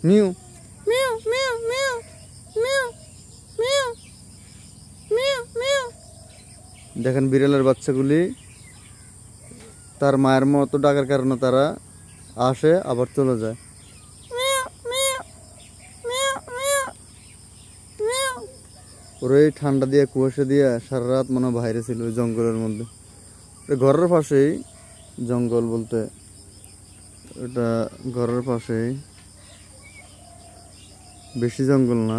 Mu mu mu mu mu mu mu mu. দেখেন বিড়ালের বাচ্চাগুলি তার মায়ের মতো ডাকার কারণে তারা আসে আবার চলে যায়। ওরা এই ঠান্ডা দিয়ে কুয়াশা দিয়ে সারা রাত মনে বাইরে ছিল ওই জঙ্গলের মধ্যে। ঘরের পাশেই জঙ্গল বলতে এটা ঘরের পাশেই, বেশি জঙ্গল না।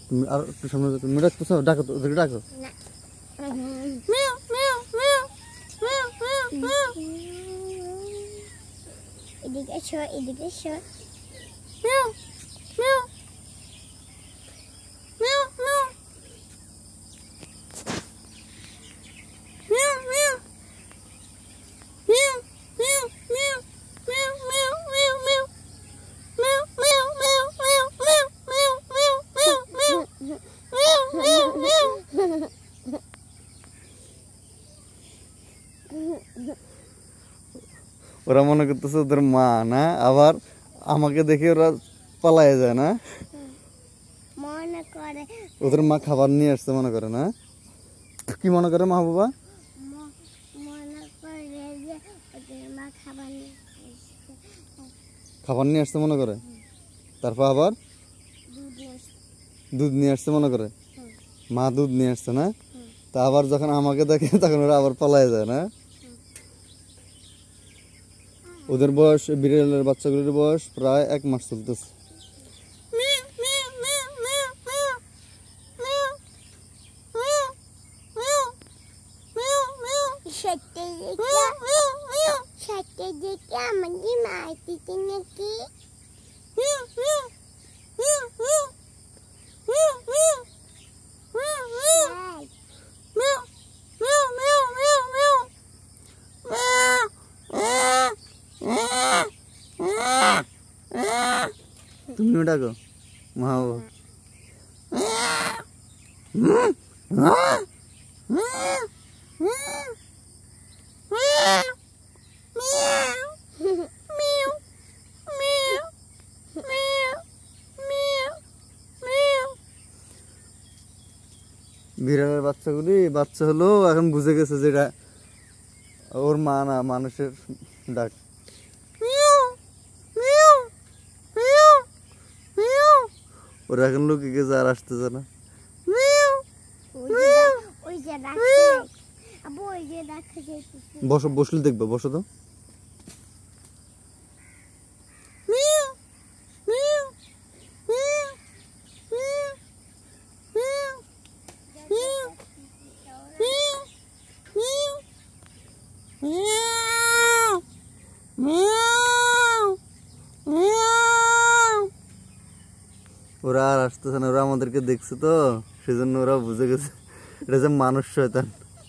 তুমি আর একটু সামনে তুমি ডাকতেছো, ডাকো তো, ওদেরকে ডাকো। এদিকে এসো, এদিকে এসো। ওরা মনে করতেছে ওদের মা না, আবার আমাকে দেখে ওরা পালায় যায় না, মনে করে ওদের মা খাবার নিয়ে আসছে মনে করে না। কি মনে করে মা বাবা? মনে করে যে ওদের মা খাবার নিয়ে আসছে মনে করে, তারপর আবার দুধ নিয়ে আসছে মনে করে, মা দুধ নিয়ে আসছে না। তা আবার যখন আমাকে দেখে তখন ওরা আবার পালায় যায় না। ওদের বয়স, বিড়ালের বাচ্চাগুলির বয়স প্রায় 1 মাস চলতেছে। তুমিও ডাকো মা বাবা। বিড়ালের বাচ্চাগুলি বাচ্চা হলো এখন বুঝে গেছে যেটা ওর মা না, মানুষের ডাক। ওরা এখন লুকিয়ে গেছে আর আসতেছে না। বসো, বসলে দেখবো, বসো তো। ওরা আর আসতেছে না, ওরা আমাদেরকে দেখছে তো সেজন্য ওরা বুঝে গেছে এটা যে মানুষ শয়তান।